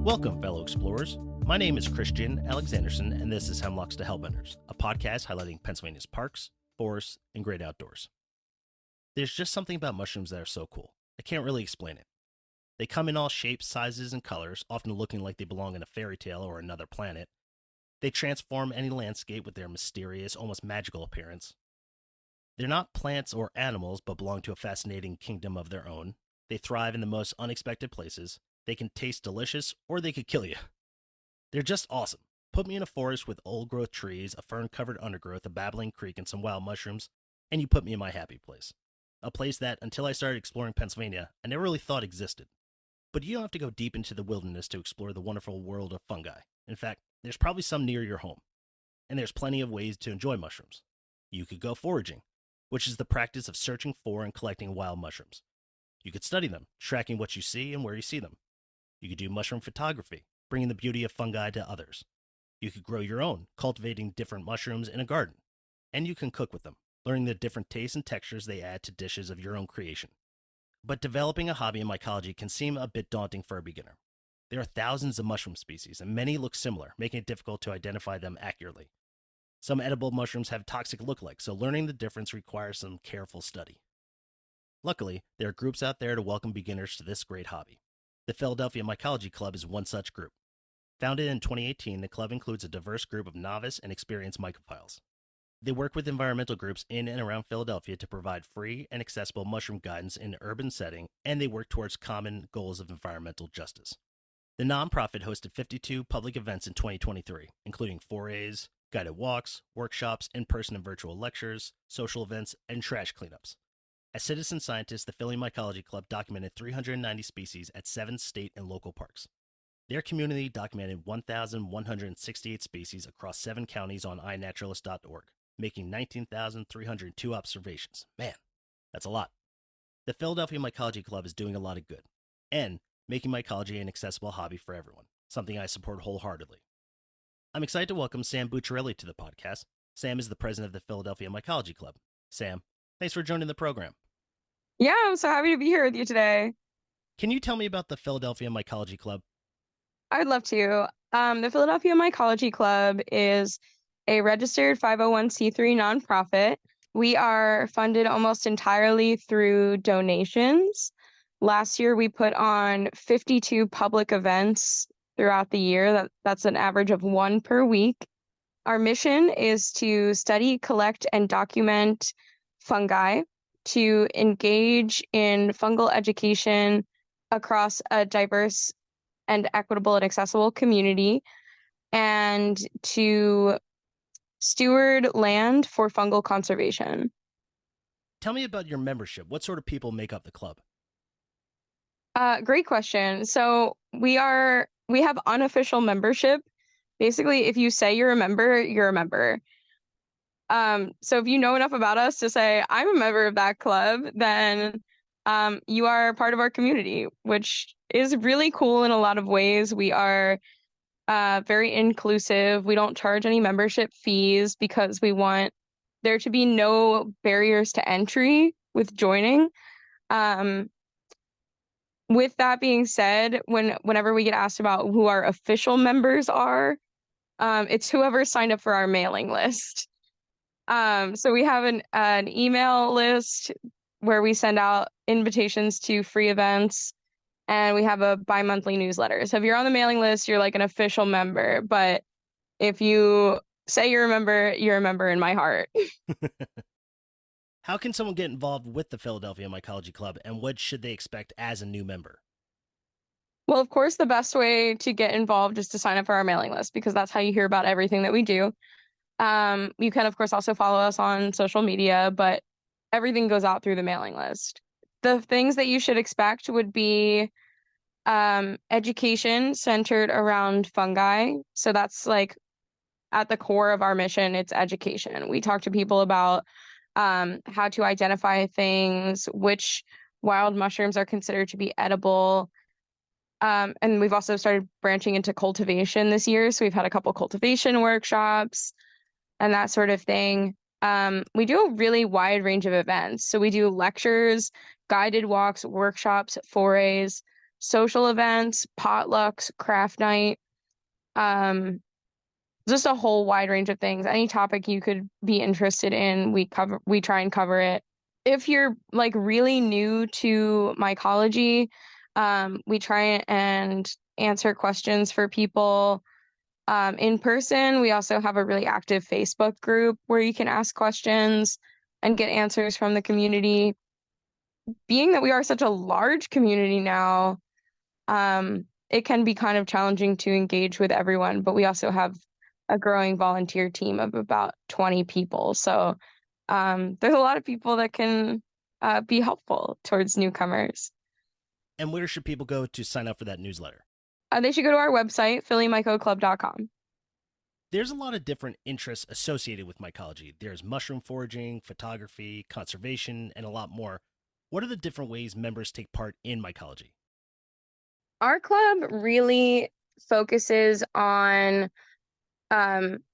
Welcome, fellow explorers. My name is Christian Alexanderson, and this is Hemlocks to Hellbenders, a podcast highlighting Pennsylvania's parks, forests, and great outdoors. There's just something about mushrooms that are so cool. I can't really explain it. They come in all shapes, sizes, and colors, often looking like they belong in a fairy tale or another planet. They transform any landscape with their mysterious, almost magical appearance. They're not plants or animals, but belong to a fascinating kingdom of their own. They thrive in the most unexpected places. They can taste delicious, or they could kill you. They're just awesome. Put me in a forest with old-growth trees, a fern-covered undergrowth, a babbling creek, and some wild mushrooms, and you put me in my happy place. A place that, until I started exploring Pennsylvania, I never really thought existed. But you don't have to go deep into the wilderness to explore the wonderful world of fungi. In fact, there's probably some near your home. And there's plenty of ways to enjoy mushrooms. You could go foraging, which is the practice of searching for and collecting wild mushrooms. You could study them, tracking what you see and where you see them. You could do mushroom photography, bringing the beauty of fungi to others. You could grow your own, cultivating different mushrooms in a garden. And you can cook with them, learning the different tastes and textures they add to dishes of your own creation. But developing a hobby in mycology can seem a bit daunting for a beginner. There are thousands of mushroom species, and many look similar, making it difficult to identify them accurately. Some edible mushrooms have toxic lookalikes, so learning the difference requires some careful study. Luckily, there are groups out there to welcome beginners to this great hobby. The Philadelphia Mycology Club is one such group. Founded in 2018, the club includes a diverse group of novice and experienced mycophiles. They work with environmental groups in and around Philadelphia to provide free and accessible mushroom guidance in an urban setting, and they work towards common goals of environmental justice. The nonprofit hosted 52 public events in 2023, including forays, guided walks, workshops, in-person and virtual lectures, social events, and trash cleanups. As citizen scientists, the Philly Mycology Club documented 390 species at 7 state and local parks. Their community documented 1,168 species across 7 counties on iNaturalist.org, making 19,302 observations. Man, that's a lot. The Philadelphia Mycology Club is doing a lot of good, and making mycology an accessible hobby for everyone, something I support wholeheartedly. I'm excited to welcome Sam Bucciarelli to the podcast. Sam is the president of the Philadelphia Mycology Club. Sam, thanks for joining the program. Yeah, I'm so happy to be here with you today. Can you tell me about the Philadelphia Mycology Club? I would love to. The Philadelphia Mycology Club is a registered 501c3 nonprofit. We are funded almost entirely through donations. Last year, we put on 52 public events throughout the year. That's an average of 1 per week. Our mission is to study, collect, and document fungi, to engage in fungal education across a diverse and equitable and accessible community, and to steward land for fungal conservation. Tell me about your membership. What sort of people make up the club? Great question. So we have unofficial membership. Basically, if you say you're a member, you're a member. So if you know enough about us to say, I'm a member of that club, then you are part of our community, which is really cool in a lot of ways. We are very inclusive. We don't charge any membership fees because we want there to be no barriers to entry with joining. With that being said, whenever we get asked about who our official members are, it's whoever signed up for our mailing list. So we have an email list where we send out invitations to free events, and we have a bi-monthly newsletter. So if you're on the mailing list, you're like an official member. But if you say you're a member in my heart. How can someone get involved with the Philadelphia Mycology Club, and what should they expect as a new member? Well, of course, the best way to get involved is to sign up for our mailing list, because that's how you hear about everything that we do. You can, of course, also follow us on social media, but everything goes out through the mailing list. The things that you should expect would be education centered around fungi. So that's like at the core of our mission, it's education. We talk to people about how to identify things, which wild mushrooms are considered to be edible. And we've also started branching into cultivation this year. So we've had a couple cultivation workshops and that sort of thing. We do a really wide range of events. So we do lectures, guided walks, workshops, forays. social events, potlucks, craft night, um, just a whole wide range of things. Any topic you could be interested in, we try and cover it. If you're like really new to mycology, we try and answer questions for people in person. We also have a really active Facebook group where you can ask questions and get answers from the community. Being that we are such a large community now, it can be kind of challenging to engage with everyone, but we also have a growing volunteer team of about 20 people. So there's a lot of people that can be helpful towards newcomers. And where should people go to sign up for that newsletter? They should go to our website, phillymycoclub.com. There's a lot of different interests associated with mycology. There's mushroom foraging, photography, conservation, and a lot more. What are the different ways members take part in mycology? Our club really focuses on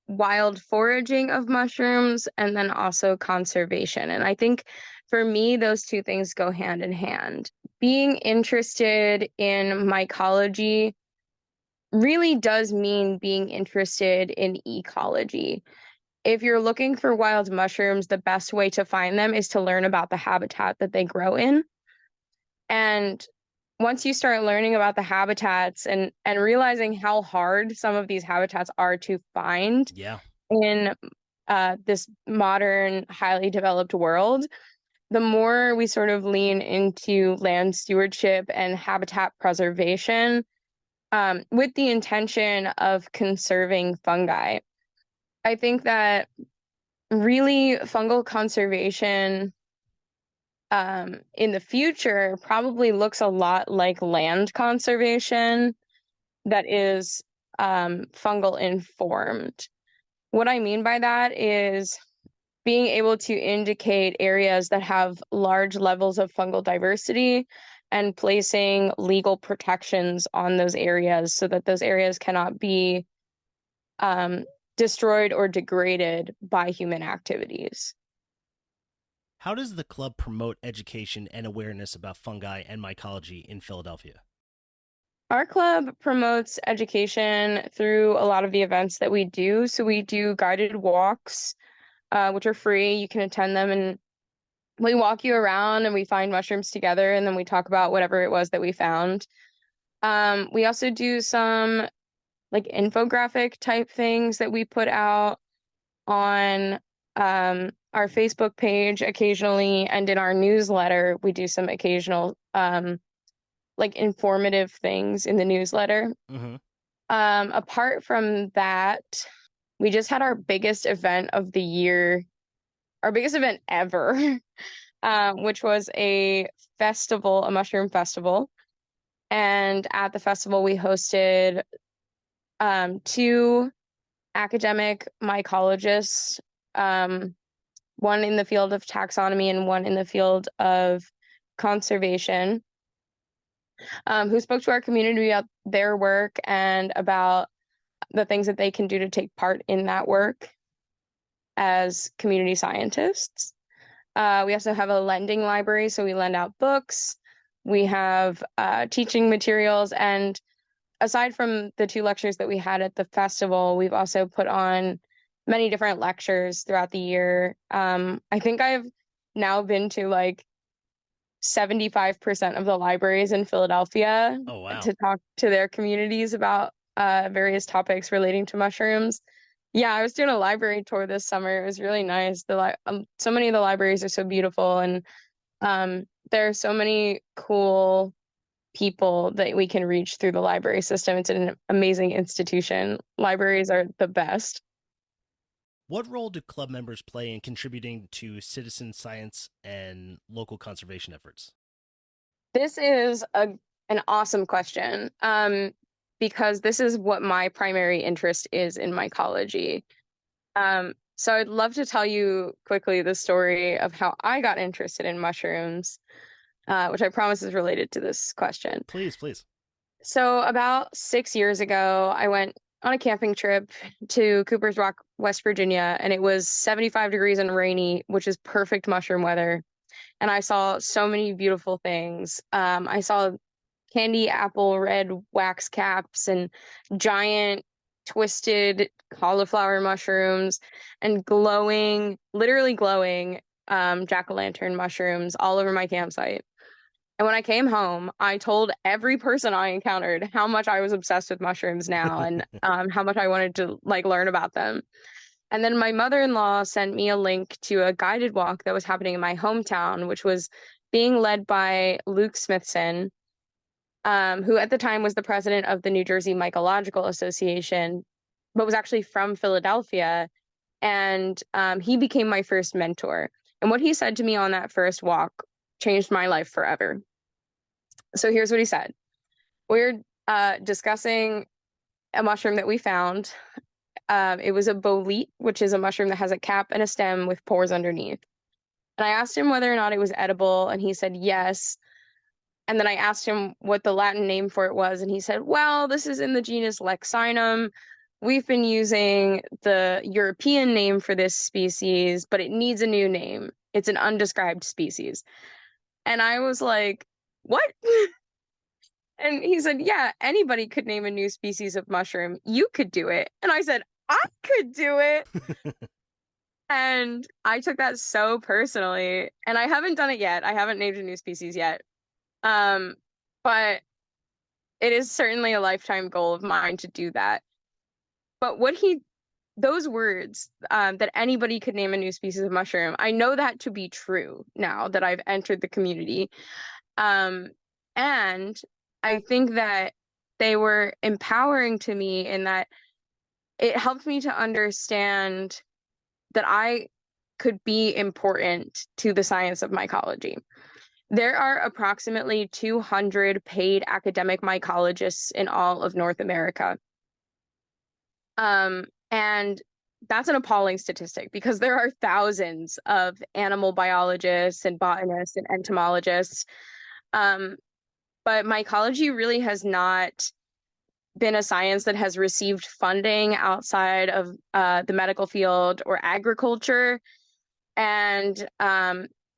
wild foraging of mushrooms and then also conservation. And I think for me, those two things go hand in hand. Being interested in mycology really does mean being interested in ecology. If you're looking for wild mushrooms, the best way to find them is to learn about the habitat that they grow in. And once you start learning about the habitats and realizing how hard some of these habitats are to find Yeah. in this modern, highly developed world, the more we sort of lean into land stewardship and habitat preservation with the intention of conserving fungi. I think that really fungal conservation in the future probably looks a lot like land conservation that is fungal informed. What I mean by that is being able to indicate areas that have large levels of fungal diversity and placing legal protections on those areas so that those areas cannot be destroyed or degraded by human activities. How does the club promote education and awareness about fungi and mycology in Philadelphia? Our club promotes education through a lot of the events that we do. So we do guided walks, which are free. You can attend them and we walk you around and we find mushrooms together and then we talk about whatever it was that we found. We also do some like infographic type things that we put out on our Facebook page occasionally, and in our newsletter, we do some occasional like informative things in the newsletter. Mm-hmm. Apart from that, we just had our biggest event of the year, our biggest event ever, which was a festival, a mushroom festival. And at the festival, we hosted two academic mycologists, one in the field of taxonomy and one in the field of conservation, who spoke to our community about their work and about the things that they can do to take part in that work as community scientists. We also have a lending library, so we lend out books. We have teaching materials, and aside from the two lectures that we had at the festival, we've also put on many different lectures throughout the year. I think I've now been to like 75% of the libraries in Philadelphia Oh, wow. to talk to their communities about various topics relating to mushrooms. Yeah, I was doing a library tour this summer. It was really nice. So many of the libraries are so beautiful, and there are so many cool people that we can reach through the library system. It's an amazing institution. Libraries are the best. What role do club members play in contributing to citizen science and local conservation efforts? This is an awesome question, because this is what my primary interest is in mycology. So I'd love to tell you quickly the story of how I got interested in mushrooms, which I promise is related to this question. Please, please. So about 6 years ago, I went on a camping trip to Cooper's Rock, West Virginia, and it was 75 degrees and rainy, which is perfect mushroom weather. And I saw so many beautiful things. I saw candy apple red wax caps and giant twisted cauliflower mushrooms and literally glowing jack-o'-lantern mushrooms all over my campsite. And when I came home, I told every person I encountered how much I was obsessed with mushrooms now and how much I wanted to like learn about them. And then my mother-in-law sent me a link to a guided walk that was happening in my hometown, which was being led by Luke Smithson, who at the time was the president of the New Jersey Mycological Association, but was actually from Philadelphia. And he became my first mentor. And what he said to me on that first walk changed my life forever. So here's what he said. We're discussing a mushroom that we found. It was a bolete, which is a mushroom that has a cap and a stem with pores underneath. And I asked him whether or not it was edible, and he said yes. And then I asked him what the Latin name for it was, and he said, well, this is in the genus Lexinum. We've been using the European name for this species, but it needs a new name. It's an undescribed species. And I was like, what? And he said, yeah, anybody could name a new species of mushroom. You could do it. And I said, I could do it. And I took that so personally. And I haven't done it yet. I haven't named a new species yet. But it is certainly a lifetime goal of mine to do that. But those words, that anybody could name a new species of mushroom, I know that to be true now that I've entered the community. And I think that they were empowering to me in that it helped me to understand that I could be important to the science of mycology. There are approximately 200 paid academic mycologists in all of North America. And that's an appalling statistic because there are thousands of animal biologists and botanists and entomologists. But mycology really has not been a science that has received funding outside of the medical field or agriculture. And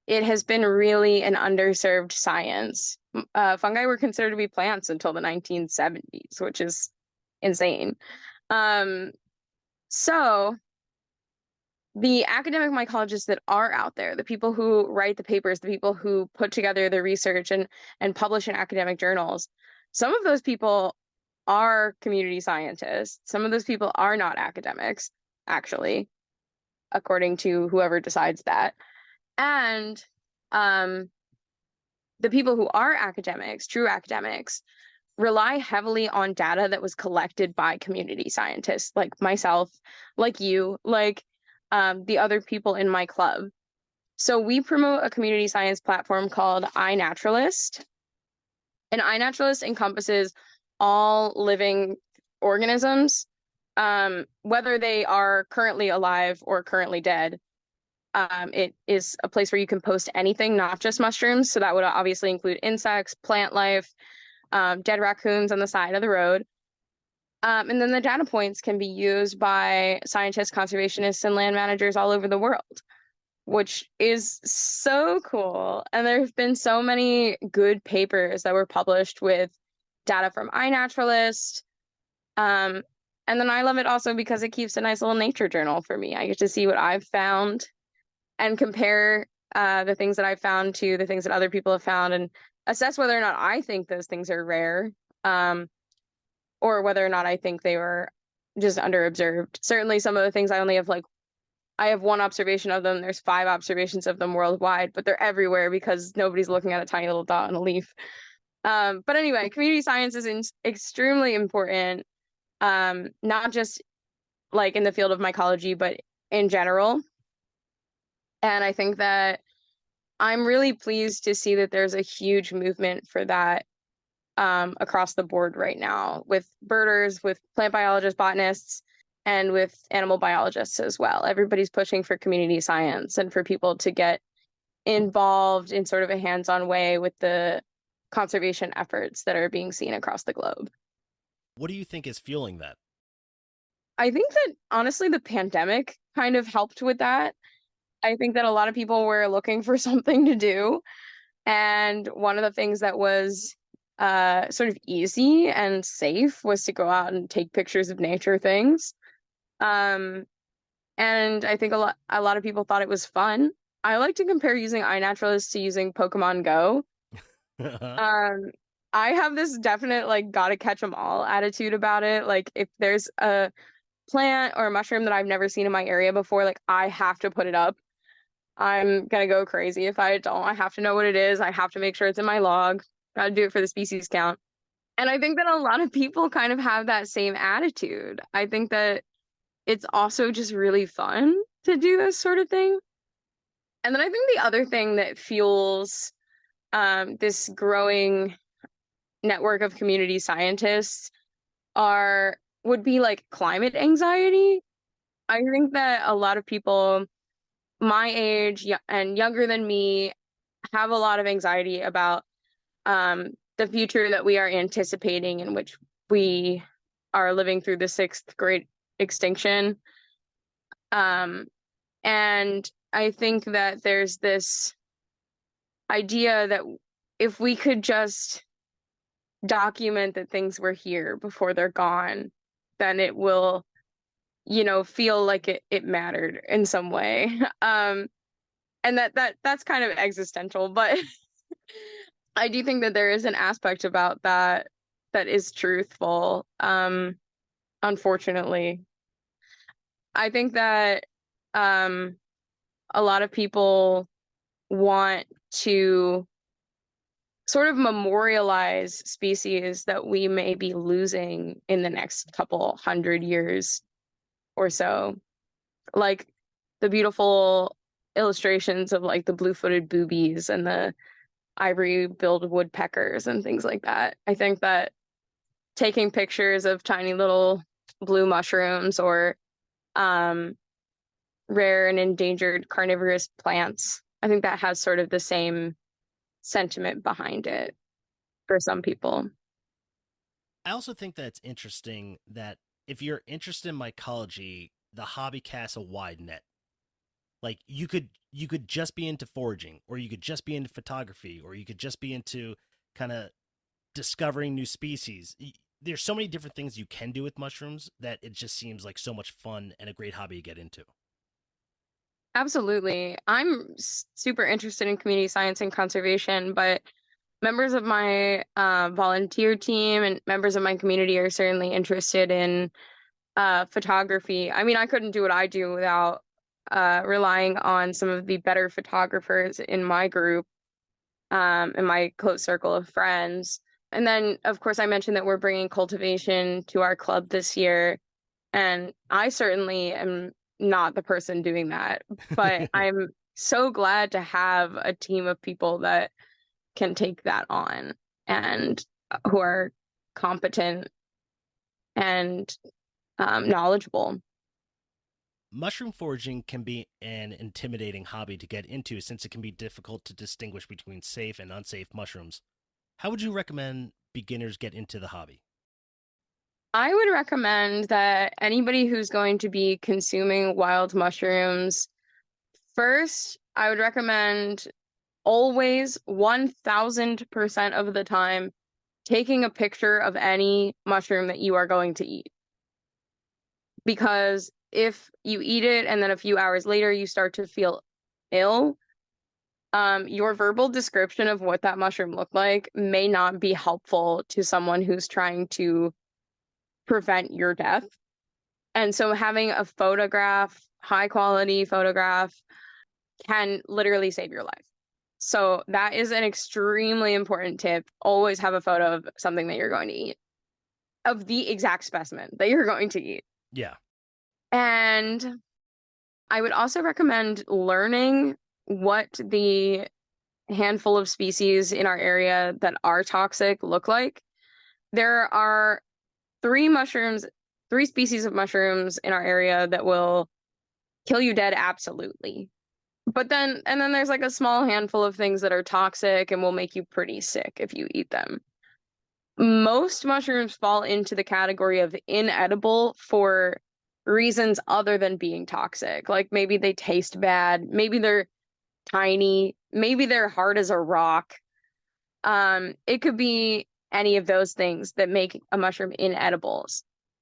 it has been really an underserved science. Fungi were considered to be plants until the 1970s, which is insane. So the academic mycologists that are out there, the people who write the papers, the people who put together the research and publish in academic journals, some of those people are community scientists. Some of those people are not academics, actually, according to whoever decides that. And the people who are academics, true academics, rely heavily on data that was collected by community scientists like myself, like you, like the other people in my club. So we promote a community science platform called iNaturalist. And iNaturalist encompasses all living organisms, whether they are currently alive or currently dead. It is a place where you can post anything, not just mushrooms. So that would obviously include insects, plant life, dead raccoons on the side of the road. And then the data points can be used by scientists, conservationists, and land managers all over the world, which is so cool. And there have been so many good papers that were published with data from iNaturalist. And then I love it also because it keeps a nice little nature journal for me. I get to see what I've found and compare the things that I've found to the things that other people have found and assess whether or not I think those things are rare, or whether or not I think they were just underobserved. Certainly some of the things I only have I have one observation of them. There's 5 observations of them worldwide, but they're everywhere because nobody's looking at a tiny little dot on a leaf. But anyway, community science is extremely important, not just like in the field of mycology, but in general. And I think that I'm really pleased to see that there's a huge movement for that across the board right now with birders, with plant biologists, botanists, and with animal biologists as well. Everybody's pushing for community science and for people to get involved in sort of a hands-on way with the conservation efforts that are being seen across the globe. What do you think is fueling that? I think that honestly, the pandemic kind of helped with that. I think that a lot of people were looking for something to do. And one of the things that was sort of easy and safe was to go out and take pictures of nature things. Um, and I think a lot of people thought it was fun. I like to compare using iNaturalist to using Pokemon Go. Um, I have this definite like gotta catch 'em all attitude about it. Like if there's a plant or a mushroom that I've never seen in my area before, like I have to put it up. I'm gonna go crazy if I don't. I have to know what it is. I have to make sure it's in my log. Gotta do it for the species count. And I think that a lot of people kind of have that same attitude. I think that it's also just really fun to do this sort of thing. And then I think the other thing that fuels this growing network of community scientists are would be like climate anxiety. I think that a lot of people my age and younger than me have a lot of anxiety about the future that we are anticipating, in which we are living through the sixth great extinction. Um, and I think that there's this idea that if we could just document that things were here before they're gone, then it will, feel like it mattered in some way. And that's kind of existential, but I do think that there is an aspect about that that is truthful. Unfortunately, I think that um, a lot of people want to sort of memorialize species that we may be losing in the next couple hundred years or so, like the beautiful illustrations of like the blue-footed boobies and the ivory-billed woodpeckers and things like that. I think that taking pictures of tiny little blue mushrooms or um, rare and endangered carnivorous plants, I think that has sort of the same sentiment behind it for some people. I also think that it's interesting that if you're interested in mycology, the hobby casts a wide net. Like you could just be into foraging, or you could just be into photography, or you could just be into kind of discovering new species. There's so many different things you can do with mushrooms that it just seems like so much fun and a great hobby to get into. Absolutely. I'm super interested in community science and conservation, but members of my volunteer team and members of my community are certainly interested in photography. I mean, I couldn't do what I do without relying on some of the better photographers in my group, in my close circle of friends. And then, of course, I mentioned that we're bringing cultivation to our club this year. And I certainly am not the person doing that, but I'm so glad to have a team of people that can take that on and who are competent and knowledgeable. Mushroom foraging can be an intimidating hobby to get into since it can be difficult to distinguish between safe and unsafe mushrooms. How would you recommend beginners get into the hobby? I would recommend that anybody who's going to be consuming wild mushrooms, first, I would recommend always 1000% of the time taking a picture of any mushroom that you are going to eat. Because if you eat it and then a few hours later you start to feel ill, your verbal description of what that mushroom looked like may not be helpful to someone who's trying to prevent your death. And so having a photograph, high quality photograph, can literally save your life. So that is an extremely important tip. Always have a photo of something that you're going to eat, of the exact specimen that you're going to eat. Yeah. And I would also recommend learning what the handful of species in our area that are toxic look like. There are three species of mushrooms in our area that will kill you dead, absolutely. And then there's like a small handful of things that are toxic and will make you pretty sick if you eat them. Most mushrooms fall into the category of inedible for reasons other than being toxic. Like maybe they taste bad, maybe they're tiny, maybe they're hard as a rock. It could be any of those things that make a mushroom inedible.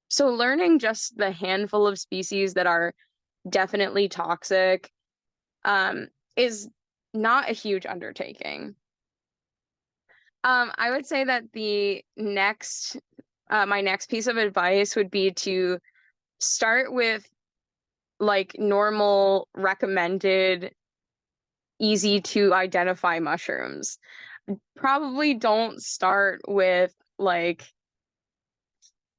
So learning just the handful of species that are definitely toxic is not a huge undertaking. I would say that my next piece of advice would be to start with like normal, recommended, easy to identify mushrooms. Probably don't start with like,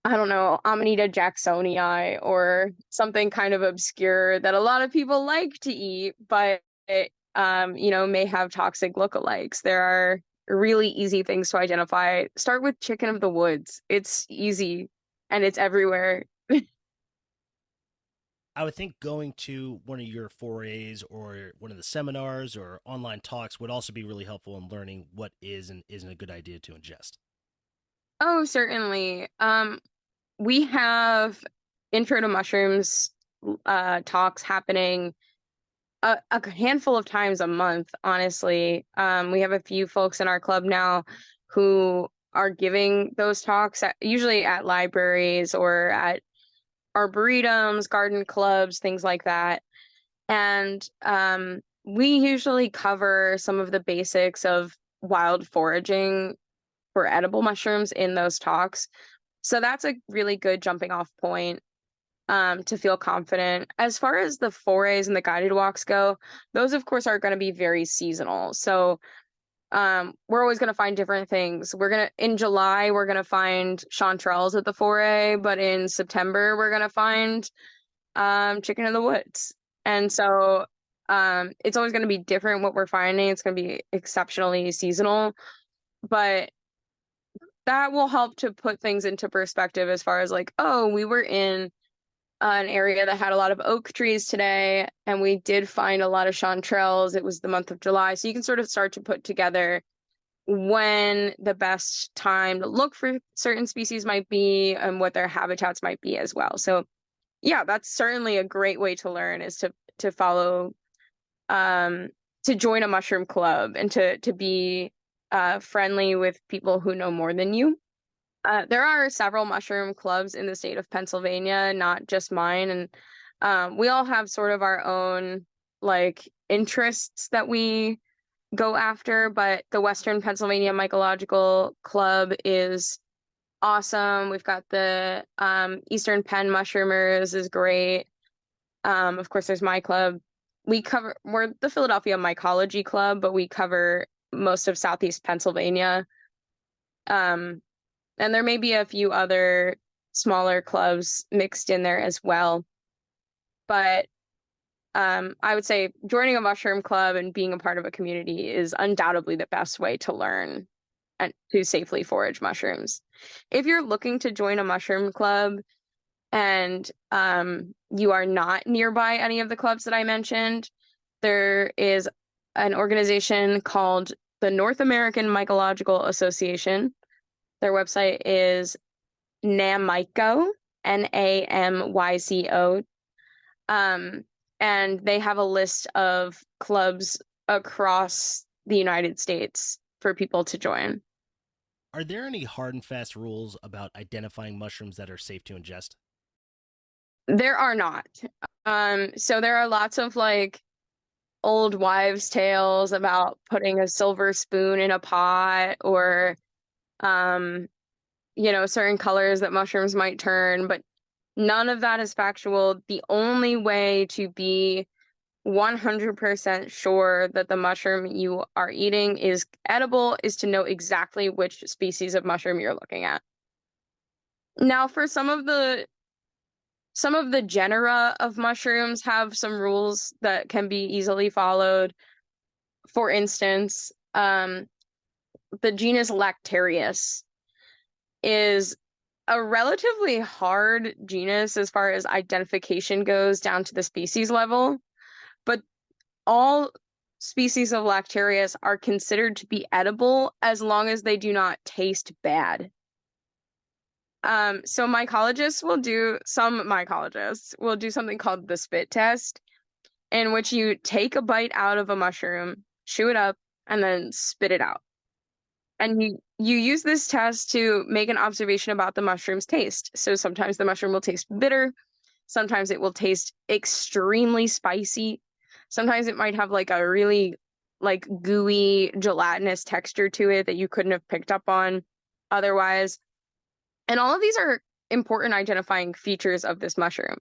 I don't know, Amanita jacksonii or something kind of obscure that a lot of people like to eat, but may have toxic lookalikes. There are really easy things to identify. Start with chicken of the woods. It's easy and it's everywhere. I would think going to one of your forays or one of the seminars or online talks would also be really helpful in learning what is and isn't a good idea to ingest. Oh, certainly. We have intro to mushrooms talks happening a handful of times a month, honestly. We have a few folks in our club now who are giving those talks usually at libraries or at arboretums, garden clubs, things like that. And we usually cover some of the basics of wild foraging for edible mushrooms in those talks. So that's a really good jumping off point to feel confident. As far as the forays and the guided walks go, those of course are going to be very seasonal. So we're always going to find different things. In July, we're going to find chanterelles at the foray, but in September, we're going to find chicken in the woods. And so it's always going to be different what we're finding. It's going to be exceptionally seasonal, but that will help to put things into perspective as far as like, oh, we were in an area that had a lot of oak trees today, and we did find a lot of chanterelles. It was the month of July. So you can sort of start to put together when the best time to look for certain species might be and what their habitats might be as well. So yeah, that's certainly a great way to learn is to follow to join a mushroom club and to be friendly with people who know more than you. There are several mushroom clubs in the state of Pennsylvania, not just mine, and we all have sort of our own like interests that we go after, but the Western Pennsylvania Mycological Club is awesome. We've got the Eastern Penn Mushroomers is great. Of course, there's my club. We're the Philadelphia Mycology Club, but we cover most of Southeast Pennsylvania. Um, and there may be a few other smaller clubs mixed in there as well. But I would say joining a mushroom club and being a part of a community is undoubtedly the best way to learn and to safely forage mushrooms. If you're looking to join a mushroom club and you are not nearby any of the clubs that I mentioned, there is an organization called the North American Mycological Association. Their website is NAMYCO, NAMYCO. And they have a list of clubs across the United States for people to join. Are there any hard and fast rules about identifying mushrooms that are safe to ingest? There are not. So there are lots of like old wives' tales about putting a silver spoon in a pot or certain colors that mushrooms might turn, but none of that is factual. The only way to be 100% sure that the mushroom you are eating is edible is to know exactly which species of mushroom you're looking at. Now, for some of the genera of mushrooms have some rules that can be easily followed. For instance, the genus Lactarius is a relatively hard genus as far as identification goes down to the species level, but all species of Lactarius are considered to be edible as long as they do not taste bad. So some mycologists will do something called the spit test, in which you take a bite out of a mushroom, chew it up, and then spit it out. And you use this test to make an observation about the mushroom's taste. So sometimes the mushroom will taste bitter, sometimes it will taste extremely spicy, sometimes it might have like a really like gooey gelatinous texture to it that you couldn't have picked up on otherwise. And all of these are important identifying features of this mushroom.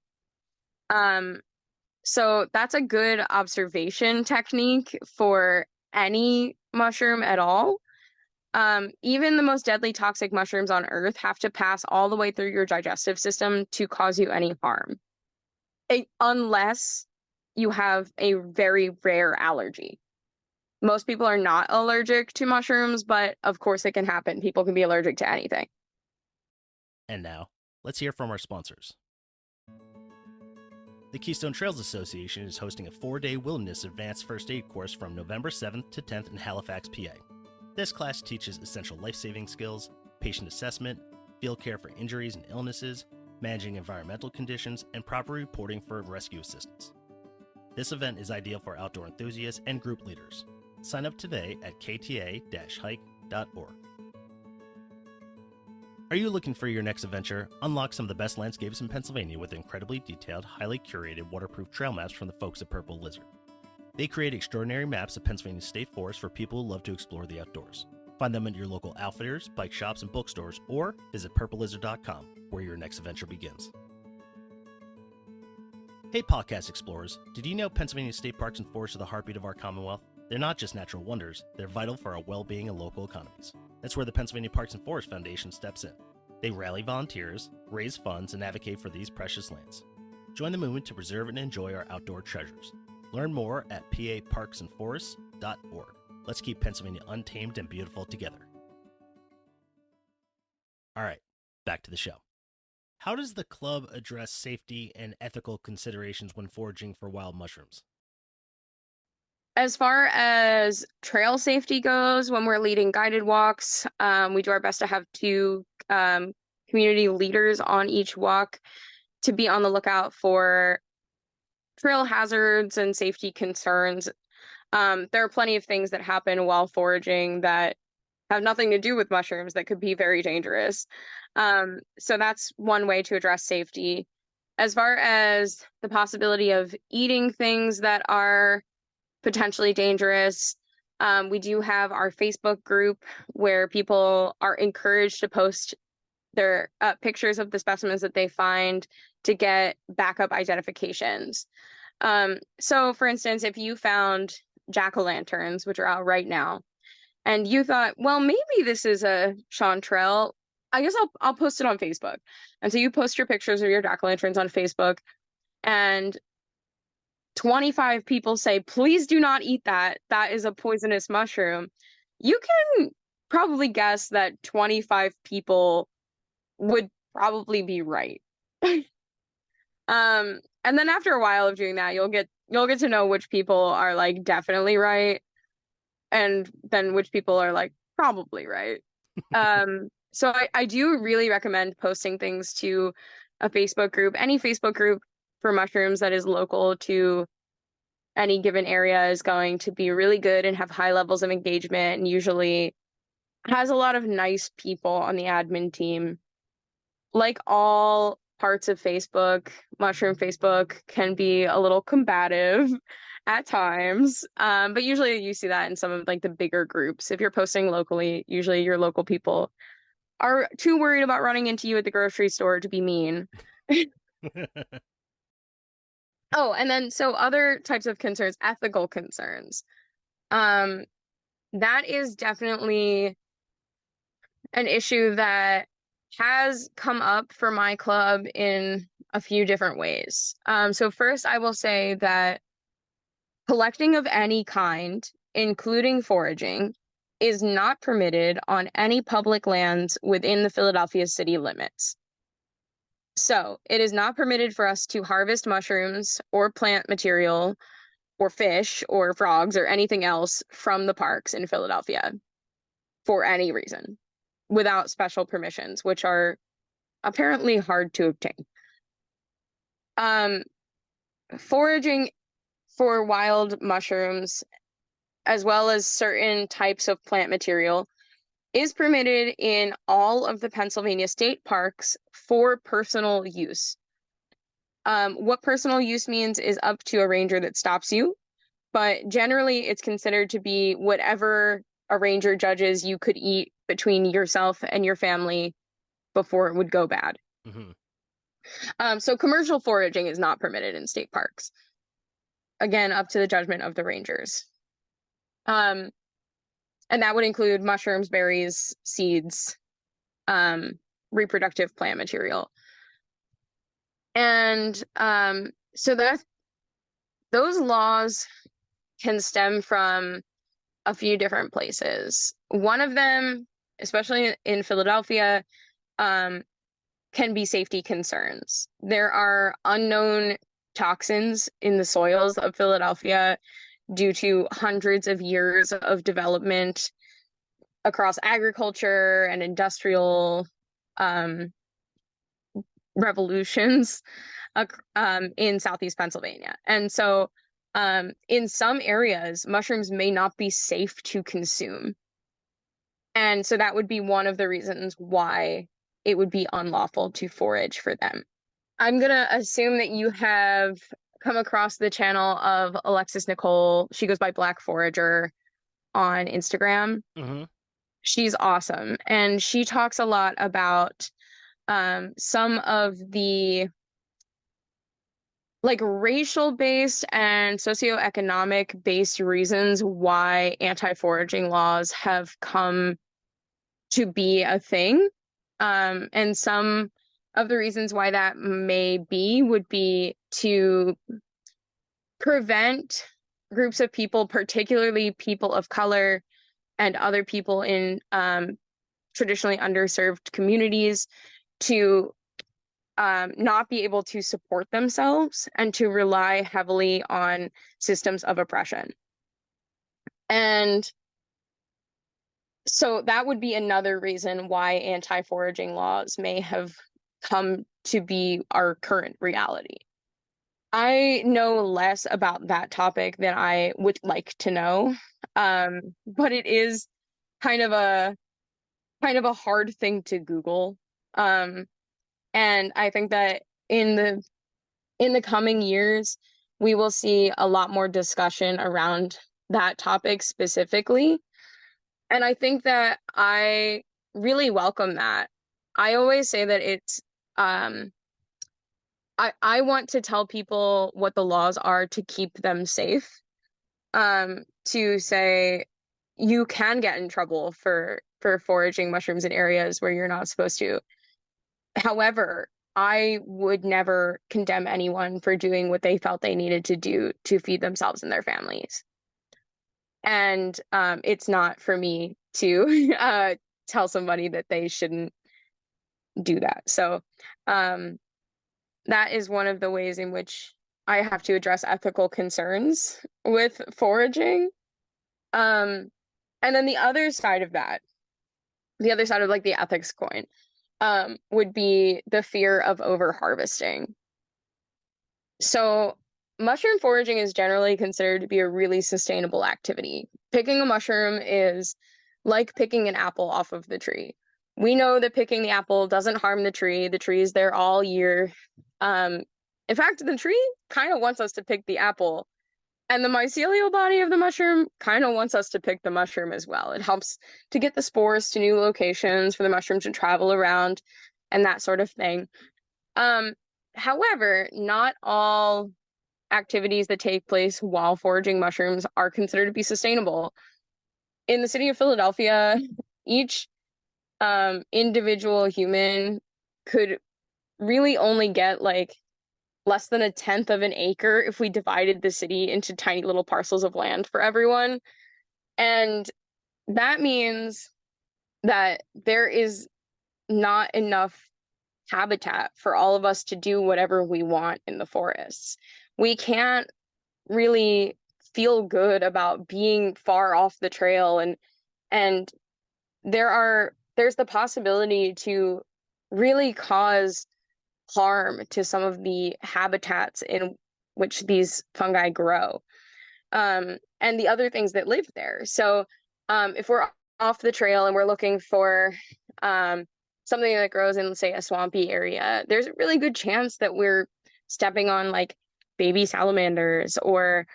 So that's a good observation technique for any mushroom at all. Even the most deadly toxic mushrooms on Earth have to pass all the way through your digestive system to cause you any harm, unless you have a very rare allergy. Most people are not allergic to mushrooms, but of course it can happen. People can be allergic to anything. And now, let's hear from our sponsors. The Keystone Trails Association is hosting a 4-day wilderness advanced first aid course from November 7th to 10th in Halifax, PA. This class teaches essential life-saving skills, patient assessment, field care for injuries and illnesses, managing environmental conditions, and proper reporting for rescue assistance. This event is ideal for outdoor enthusiasts and group leaders. Sign up today at kta-hike.org. Are you looking for your next adventure? Unlock some of the best landscapes in Pennsylvania with incredibly detailed, highly curated, waterproof trail maps from the folks at Purple Lizard. They create extraordinary maps of Pennsylvania's state forests for people who love to explore the outdoors. Find them at your local outfitters, bike shops, and bookstores, or visit purplelizard.com, where your next adventure begins. Hey podcast explorers, did you know Pennsylvania state parks and forests are the heartbeat of our Commonwealth? They're not just natural wonders, they're vital for our well-being and local economies. That's where the Pennsylvania Parks and Forest Foundation steps in. They rally volunteers, raise funds, and advocate for these precious lands. Join the movement to preserve and enjoy our outdoor treasures. Learn more at paparksandforests.org. Let's keep Pennsylvania untamed and beautiful together. All right, back to the show. How does the club address safety and ethical considerations when foraging for wild mushrooms? As far as trail safety goes, when we're leading guided walks, we do our best to have two community leaders on each walk to be on the lookout for trail hazards and safety concerns. There are plenty of things that happen while foraging that have nothing to do with mushrooms that could be very dangerous. So that's one way to address safety. As far as the possibility of eating things that are potentially dangerous, we do have our Facebook group where people are encouraged to post their pictures of the specimens that they find to get backup identifications. So for instance, if you found jack-o'-lanterns, which are out right now, and you thought, well, maybe this is a chanterelle, I guess I'll post it on Facebook. And so you post your pictures of your jack-o'-lanterns on Facebook, and 25 people say, please do not eat that. That is a poisonous mushroom. You can probably guess that 25 people would probably be right. And then after a while of doing that, you'll get to know which people are like definitely right, and then which people are like probably right. So I do really recommend posting things to a Facebook group. Any Facebook group for mushrooms that is local to any given area is going to be really good and have high levels of engagement, and usually has a lot of nice people on the admin team. Like all parts of Facebook, mushroom Facebook can be a little combative at times, but usually you see that in some of like the bigger groups. If you're posting locally, usually your local people are too worried about running into you at the grocery store to be mean. Oh, and then so other types of concerns, ethical concerns. That is definitely an issue that has come up for my club in a few different ways. So first, I will say that collecting of any kind, including foraging, is not permitted on any public lands within the Philadelphia city limits. So it is not permitted for us to harvest mushrooms or plant material or fish or frogs or anything else from the parks in Philadelphia for any reason without special permissions, which are apparently hard to obtain. Foraging for wild mushrooms, as well as certain types of plant material, is permitted in all of the Pennsylvania state parks for personal use. What personal use means is up to a ranger that stops you, but generally it's considered to be whatever a ranger judges you could eat between yourself and your family before it would go bad. So commercial foraging is not permitted in state parks. Again, up to the judgment of the rangers. And that would include mushrooms, berries, seeds, reproductive plant material. And so those laws can stem from a few different places. One of them, especially in Philadelphia, can be safety concerns. There are unknown toxins in the soils of Philadelphia due to hundreds of years of development across agriculture and industrial revolutions in Southeast Pennsylvania. And so in some areas, mushrooms may not be safe to consume. And so that would be one of the reasons why it would be unlawful to forage for them. I'm going to assume that you have come across the channel of Alexis Nicole. She goes by Black Forager on Instagram. She's awesome. And she talks a lot about some of the like racial-based and socioeconomic-based reasons why anti-foraging laws have come to be a thing. And some of the reasons why that may be would be to prevent groups of people, particularly people of color and other people in traditionally underserved communities, to not be able to support themselves and to rely heavily on systems of oppression. And so that would be another reason why anti-foraging laws may have come to be our current reality. I know less about that topic than I would like to know, but it is kind of a hard thing to Google. And I think that in the coming years, we will see a lot more discussion around that topic specifically. And I think that I really welcome that. I always say that it's I want to tell people what the laws are to keep them safe. To say you can get in trouble for foraging mushrooms in areas where you're not supposed to. However, I would never condemn anyone for doing what they felt they needed to do to feed themselves and their families. And it's not for me to tell somebody that they shouldn't do that. So that is one of the ways in which I have to address ethical concerns with foraging. And then the other side of that, the other side of like the ethics coin, would be the fear of over-harvesting. So mushroom foraging is generally considered to be a really sustainable activity. Picking a mushroom is like picking an apple off of the tree. We know that picking the apple doesn't harm the tree. The tree is there all year. In fact, the tree kind of wants us to pick the apple, and the mycelial body of the mushroom kind of wants us to pick the mushroom as well. It helps to get the spores to new locations for the mushroom to travel around and that sort of thing. However, not all activities that take place while foraging mushrooms are considered to be sustainable. In the city of Philadelphia, each individual human could really only get like less than 1/10 of an acre if we divided the city into tiny little parcels of land for everyone. And that means that there is not enough habitat for all of us to do whatever we want in the forests. We can't really feel good about being far off the trail, and there's the possibility to really cause harm to some of the habitats in which these fungi grow, and the other things that live there. So if we're off the trail and we're looking for something that grows in, say, a swampy area, there's a really good chance that we're stepping on like baby salamanders, or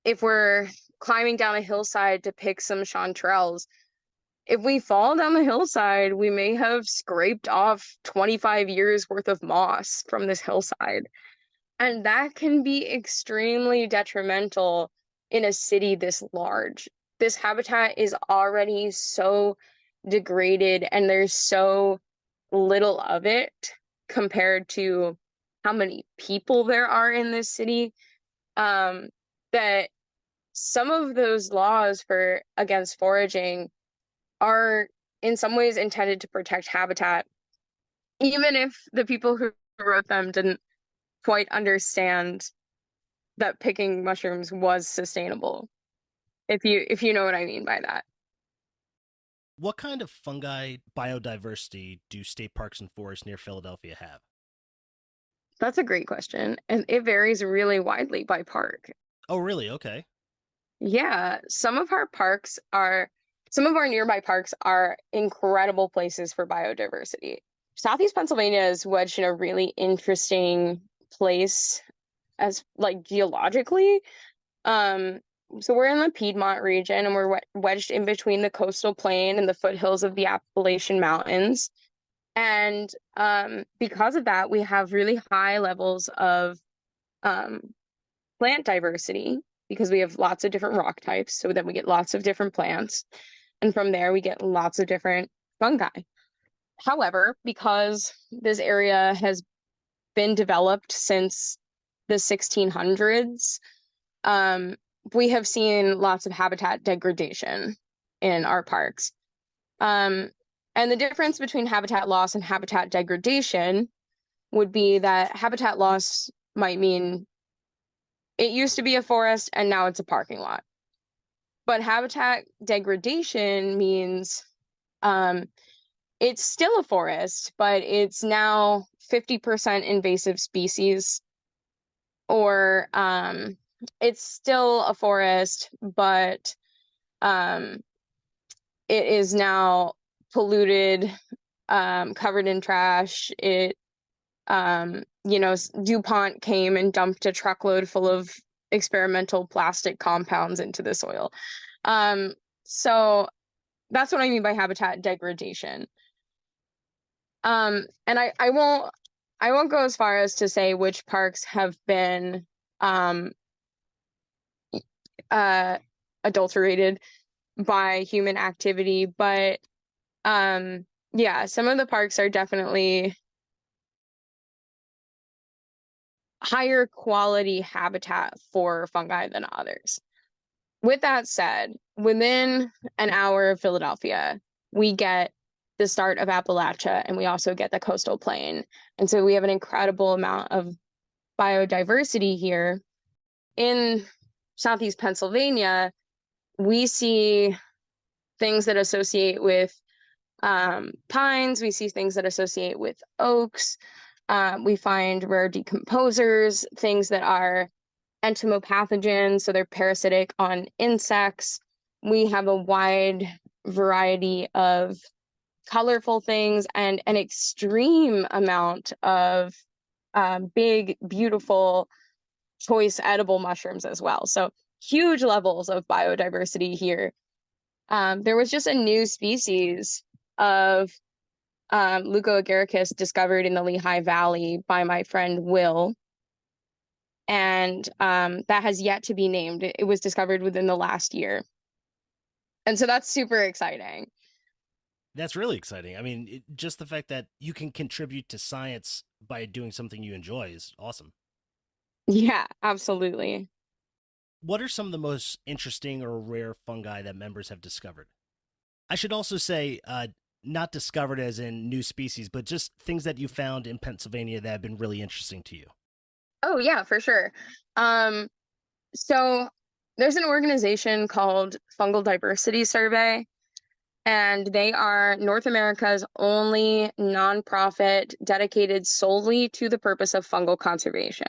if we're climbing down a hillside to pick some chanterelles, if we fall down the hillside, we may have scraped off 25 years worth of moss from this hillside. And that can be extremely detrimental in a city this large. This habitat is already so degraded, and there's so little of it compared to how many people there are in this city, that some of those laws for against foraging are in some ways intended to protect habitat, even if the people who wrote them didn't quite understand that picking mushrooms was sustainable. If you know what I mean by that. What kind of fungi biodiversity do state parks and forests near Philadelphia have? That's a great question, and it varies really widely by park. Oh, really? Okay. Yeah, some of our nearby parks are incredible places for biodiversity. Southeast Pennsylvania is wedged in a really interesting place as like geologically. Um, so we're in the Piedmont region, and we're wedged in between the coastal plain and the foothills of the Appalachian Mountains. And because of that, we have really high levels of um, plant diversity because we have lots of different rock types. So then we get lots of different plants. And from there, we get lots of different fungi. However, because this area has been developed since the 1600s, um, we have seen lots of habitat degradation in our parks. And the difference between habitat loss and habitat degradation would be that habitat loss might mean it used to be a forest and now it's a parking lot. But habitat degradation means it's still a forest, but it's now 50% invasive species, or it's still a forest, but it is now polluted, covered in trash. DuPont came and dumped a truckload full of experimental plastic compounds into the soil. So that's what I mean by habitat degradation. And I won't go as far as to say which parks have been adulterated by human activity, but yeah, some of the parks are definitely higher quality habitat for fungi than others. With that said, within an hour of Philadelphia, we get the start of Appalachia, and we also get the coastal plain. And so we have an incredible amount of biodiversity here. In Southeast Pennsylvania, we see things that associate with pines, we see things that associate with oaks. We find rare decomposers, things that are entomopathogens, so they're parasitic on insects. We have a wide variety of colorful things and an extreme amount of big, beautiful, choice edible mushrooms as well. So huge levels of biodiversity here. There was just a new species of Leucoagaricus discovered in the Lehigh Valley by my friend Will. And that has yet to be named. It was discovered within the last year. And so that's super exciting. That's really exciting. I mean, just the fact that you can contribute to science by doing something you enjoy is awesome. Yeah, absolutely. What are some of the most interesting or rare fungi that members have discovered? I should also say, not discovered as in new species, but just things that you found in Pennsylvania that have been really interesting to you. Oh, yeah, for sure. Um, so there's an organization called Fungal Diversity Survey, and they are North America's only nonprofit dedicated solely to the purpose of fungal conservation.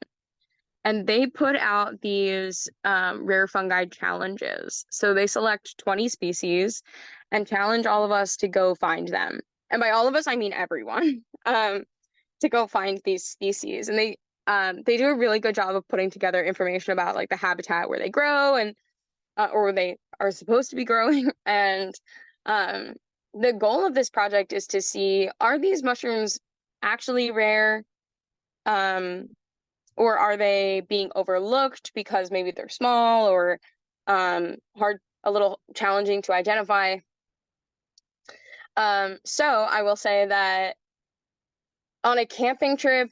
and they put out these rare fungi challenges. So they select 20 species and challenge all of us to go find them. And by all of us, I mean everyone, to go find these species. And they do a really good job of putting together information about like the habitat where they grow and or they are supposed to be growing. And um, the goal of this project is to see, are these mushrooms actually rare? Um, or are they being overlooked because maybe they're small or hard, a little challenging to identify? So I will say that on a camping trip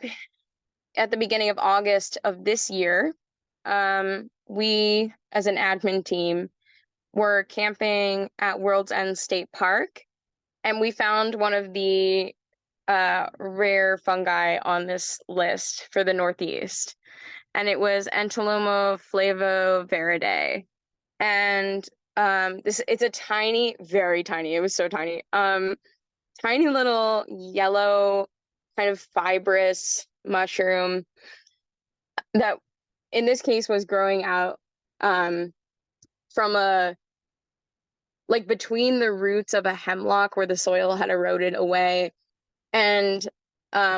at the beginning of August of this year, we, as an admin team, were camping at World's End State Park, and we found one of the rare fungi on this list for the Northeast, and it was Entomoma flavoviridae. And it's a tiny, very tiny, it was so tiny, tiny little yellow, kind of fibrous mushroom that in this case was growing out from a like between the roots of a hemlock where the soil had eroded away. And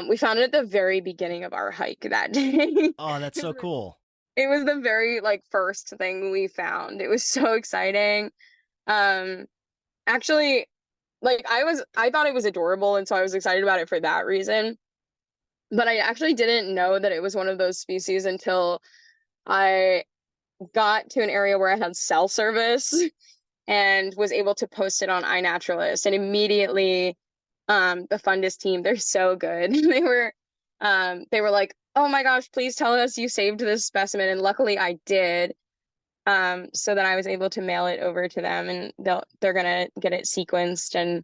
we found it at the very beginning of our hike that day. Oh, that's so cool. It was the very like first thing we found. It was so exciting. Um Actually, like I thought it was adorable, and so I was excited about it for that reason. But I actually didn't know that it was one of those species until I got to an area where I had cell service and was able to post it on iNaturalist. And immediately, the Fundus team, they're so good. They were like, "Oh my gosh, please tell us you saved this specimen." And luckily I did. So that I was able to mail it over to them, and they're gonna get it sequenced and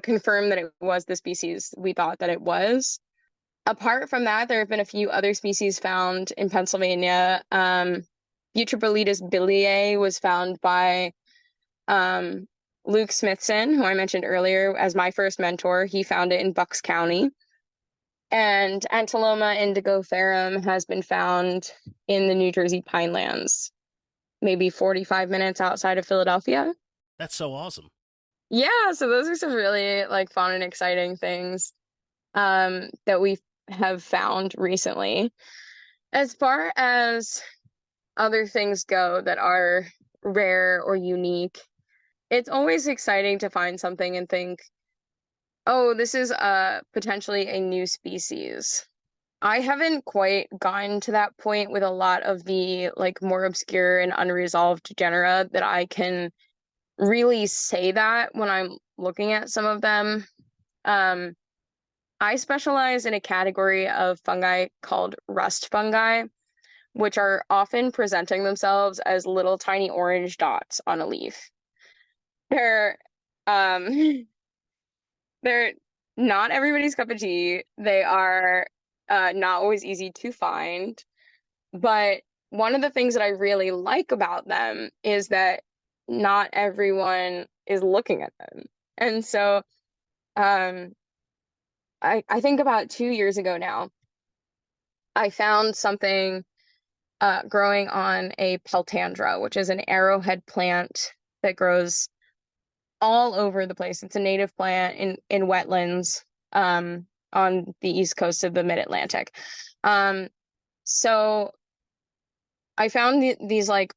confirm that it was the species we thought that it was. Apart from that, there have been a few other species found in Pennsylvania. Butyroboletus biliae was found by Luke Smithson, who I mentioned earlier as my first mentor. He found it in Bucks County. And Antiloma indigoferum has been found in the New Jersey Pinelands, maybe 45 minutes outside of Philadelphia. That's so awesome. Yeah, so those are some really like fun and exciting things that we have found recently. As far as other things go that are rare or unique, it's always exciting to find something and think, oh, this is potentially a new species. I haven't quite gotten to that point with a lot of the like more obscure and unresolved genera that I can really say that when I'm looking at some of them. I specialize in a category of fungi called rust fungi, which are often presenting themselves as little tiny orange dots on a leaf. They're um they're not everybody's cup of tea. They are not always easy to find. But one of the things that I really like about them is that not everyone is looking at them. And so um, I think about 2 years ago now, I found something growing on a peltandra, which is an arrowhead plant that grows all over the place. It's a native plant in wetlands on the east coast of the mid-Atlantic. So I found these like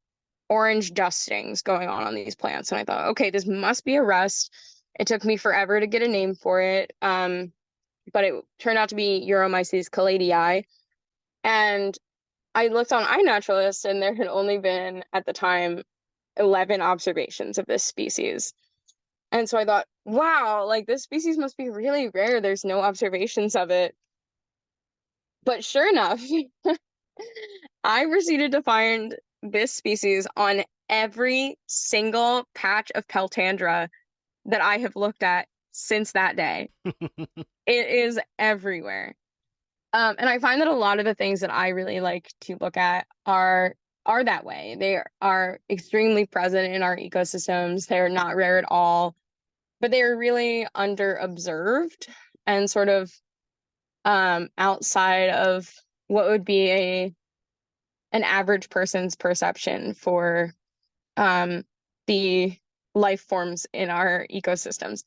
orange dustings going on these plants, and I thought, okay, this must be a rust. It took me forever to get a name for it, but it turned out to be Uromyces calladii. And I looked on iNaturalist, and there had only been at the time 11 observations of this species. And so I thought, wow, like this species must be really rare. There's no observations of it. But sure enough, I proceeded to find this species on every single patch of Peltandra that I have looked at since that day. It is everywhere. And I find that a lot of the things that I really like to look at are that way. They are extremely present in our ecosystems. They're not rare at all, but they are really under observed and sort of outside of what would be an average person's perception for the life forms in our ecosystems.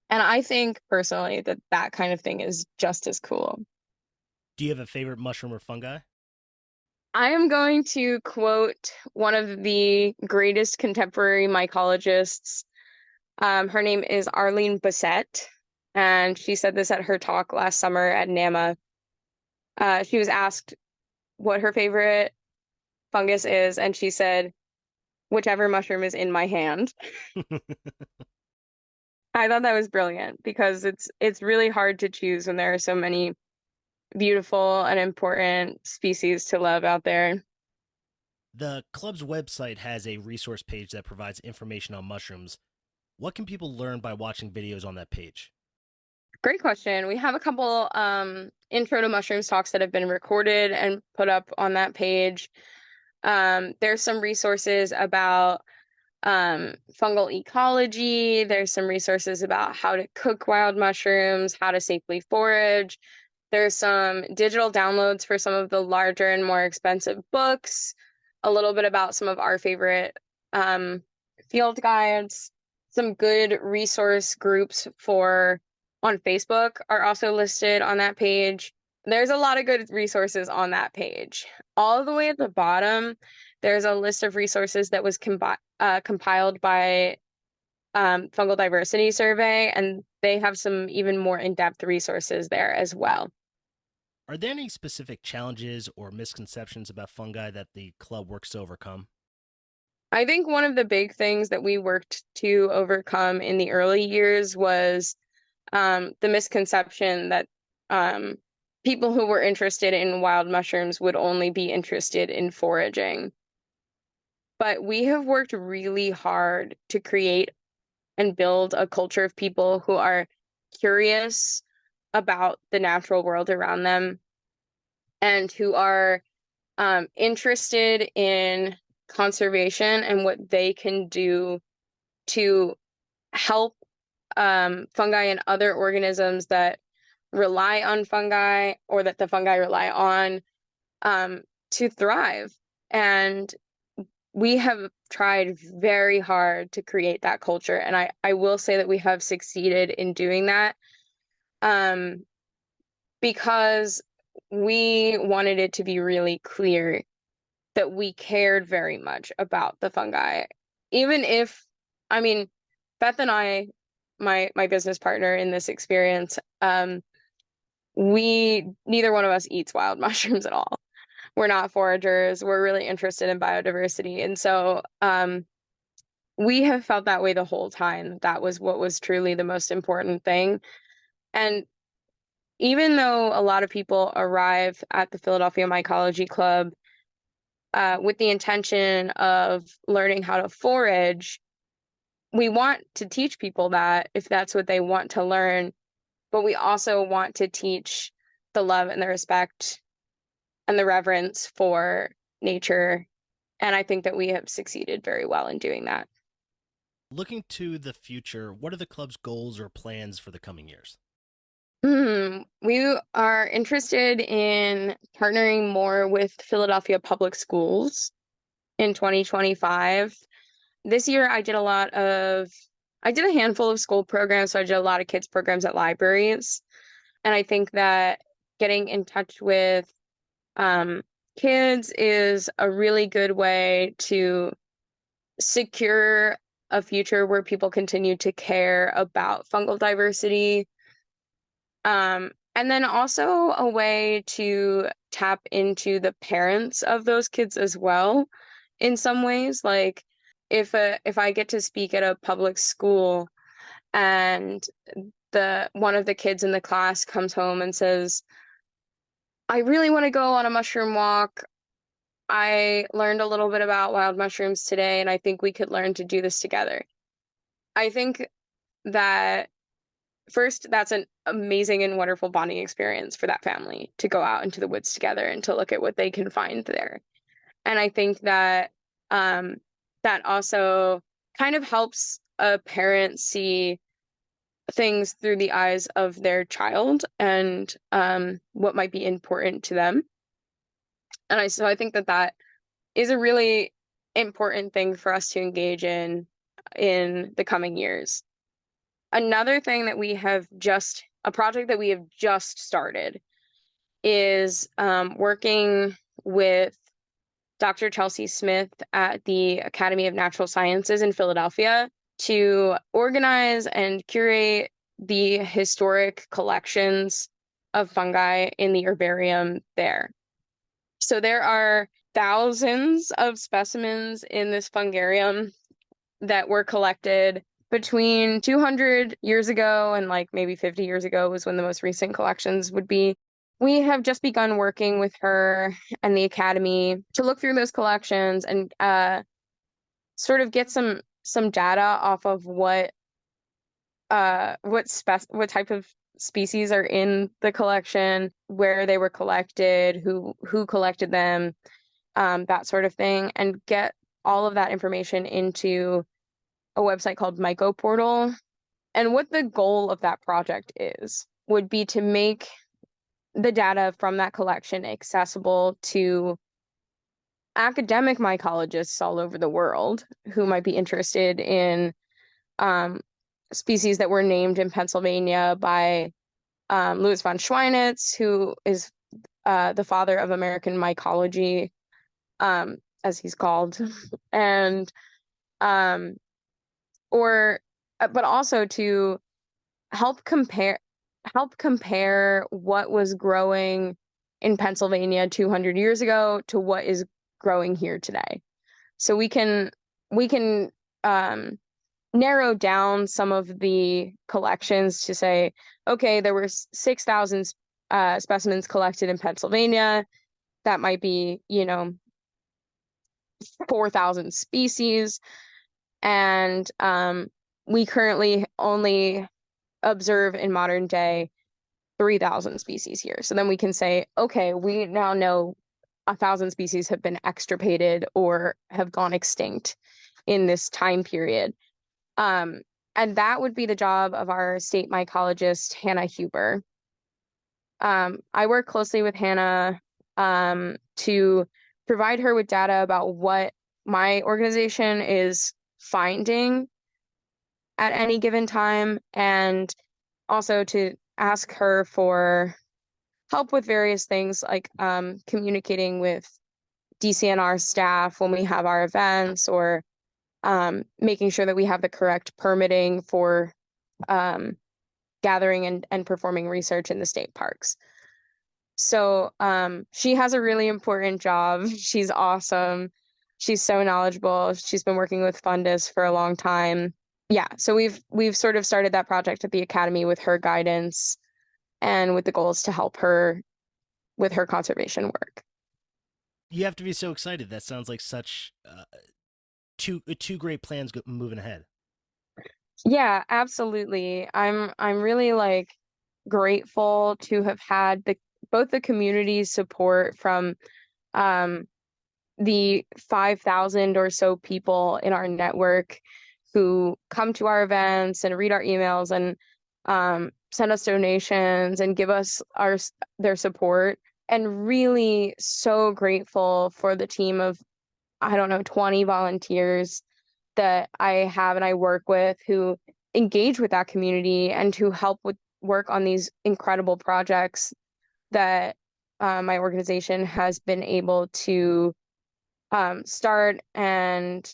And I think personally that that kind of thing is just as cool. Do you have a favorite mushroom or fungi? I am going to quote one of the greatest contemporary mycologists. Her name is Arlene Bassett, and she said this at her talk last summer at NAMA. She was asked what her favorite fungus is, and she said, whichever mushroom is in my hand. I thought that was brilliant because it's really hard to choose when there are so many beautiful and important species to love out there. The club's website has a resource page that provides information on mushrooms. What can people learn by watching videos on that page? Great question. We have a couple intro to mushrooms talks that have been recorded and put up on that page. There's some resources about fungal ecology. There's some resources about how to cook wild mushrooms, how to safely forage. There's some digital downloads for some of the larger and more expensive books, a little bit about some of our favorite field guides. Some good resource groups for on Facebook are also listed on that page. There's a lot of good resources on that page. All the way at the bottom, there's a list of resources that was compiled by Fungal Diversity Survey, and they have some even more in-depth resources there as well. Are there any specific challenges or misconceptions about fungi that the club works to overcome? I think one of the big things that we worked to overcome in the early years was the misconception that people who were interested in wild mushrooms would only be interested in foraging. But we have worked really hard to create and build a culture of people who are curious about the natural world around them and who are interested in conservation and what they can do to help fungi and other organisms that rely on fungi or that the fungi rely on to thrive. And we have tried very hard to create that culture. And I will say that we have succeeded in doing that because we wanted it to be really clear that we cared very much about the fungi. Even if, I mean, Beth and I, my business partner in this experience, we neither one of us eats wild mushrooms at all. We're not foragers. We're really interested in biodiversity. And so we have felt that way the whole time. That was what was truly the most important thing. And even though a lot of people arrive at the Philadelphia Mycology Club with the intention of learning how to forage, we want to teach people that if that's what they want to learn, but we also want to teach the love and the respect and the reverence for nature. And I think that we have succeeded very well in doing that. Looking to the future, what are the club's goals or plans for the coming years? We are interested in partnering more with Philadelphia Public Schools in 2025. This year, I did a handful of school programs. So I did a lot of kids programs at libraries. And I think that getting in touch with kids is a really good way to secure a future where people continue to care about fungal diversity. And then also a way to tap into the parents of those kids as well in some ways. Like if I get to speak at a public school and the one of the kids in the class comes home and says, I really want to go on a mushroom walk. I learned a little bit about wild mushrooms today, and I think we could learn to do this together. I think that first, that's an amazing and wonderful bonding experience for that family to go out into the woods together and to look at what they can find there. And I think that that also kind of helps a parent see things through the eyes of their child and what might be important to them. And so I think that is a really important thing for us to engage in the coming years. Another thing that a project that we have just started is working with Dr. Chelsea Smith at the Academy of Natural Sciences in Philadelphia to organize and curate the historic collections of fungi in the herbarium there. So there are thousands of specimens in this fungarium that were collected between 200 years ago and like maybe 50 years ago was when the most recent collections would be. We have just begun working with her and the Academy to look through those collections and sort of get some data off of what type of species are in the collection, where they were collected, who collected them, that sort of thing, and get all of that information into a website called MycoPortal. And what the goal of that project would be to make the data from that collection accessible to academic mycologists all over the world who might be interested in species that were named in Pennsylvania by Louis von Schweinitz, who is the father of American mycology, as he's called, and but also to help compare what was growing in Pennsylvania 200 years ago to what is growing here today. So we can narrow down some of the collections to say, okay, there were 6,000 specimens collected in Pennsylvania. That might be, 4,000 species. And we currently only observe in modern day 3,000 species here. So then we can say, okay, we now know 1,000 species have been extirpated or have gone extinct in this time period. And that would be the job of our state mycologist, Hannah Huber. I work closely with Hannah to provide her with data about what my organization is finding at any given time, and also to ask her for help with various things like communicating with DCNR staff when we have our events, or making sure that we have the correct permitting for gathering and performing research in the state parks. So she has a really important job. She's awesome. She's so knowledgeable. She's been working with Fundus for a long time. Yeah, so we've sort of started that project at the Academy with her guidance and with the goals to help her with her conservation work. You have to be so excited. That sounds like such two great plans moving ahead. Yeah, absolutely. I'm really like grateful to have had both the community support from the 5,000 or so people in our network who come to our events and read our emails and send us donations and give us their support, and really so grateful for the team of, I don't know, 20 volunteers that I have and I work with who engage with that community and who help with work on these incredible projects that my organization has been able to start and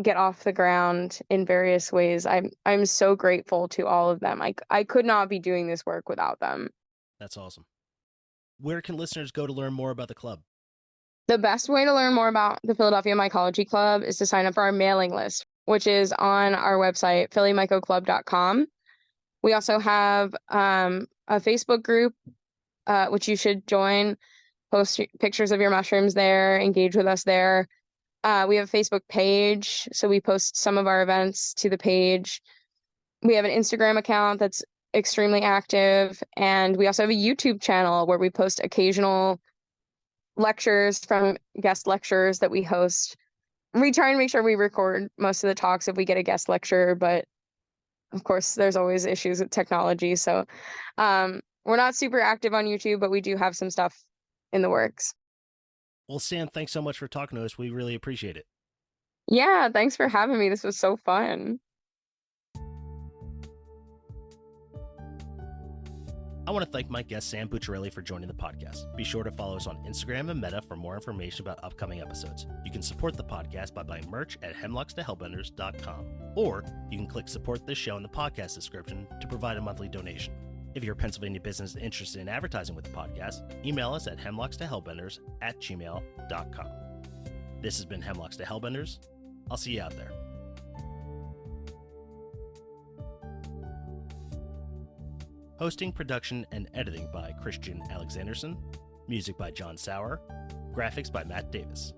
get off the ground in various ways. I'm so grateful to all of them. I could not be doing this work without them. That's awesome. Where can listeners go to learn more about the club? The best way to learn more about the Philadelphia Mycology Club is to sign up for our mailing list, which is on our website, phillymycoclub.com. We also have a Facebook group, which you should join. Post pictures of your mushrooms there, engage with us there. We have a Facebook page, so we post some of our events to the page. We have an Instagram account that's extremely active, and we also have a YouTube channel where we post occasional lectures from guest lecturers that we host. We try and make sure we record most of the talks if we get a guest lecture, but of course there's always issues with technology, so we're not super active on YouTube, but we do have some stuff in the works. Well, Sam, thanks so much for talking to us. We really appreciate it. Yeah, thanks for having me. This was so fun. I want to thank my guest Sam Bucciarelli for joining the podcast. Be sure to follow us on Instagram and Meta for more information about upcoming episodes. You can support the podcast by buying merch at hemlockstohellbenders.com, or you can click support this show in the podcast description to provide a monthly donation. If you're a Pennsylvania business interested in advertising with the podcast, email us at hemlockstohellbenders@gmail.com. This has been Hemlocks to Hellbenders. I'll see you out there. Hosting, production, and editing by Christian Alexanderson. Music by John Sauer. Graphics by Matt Davis.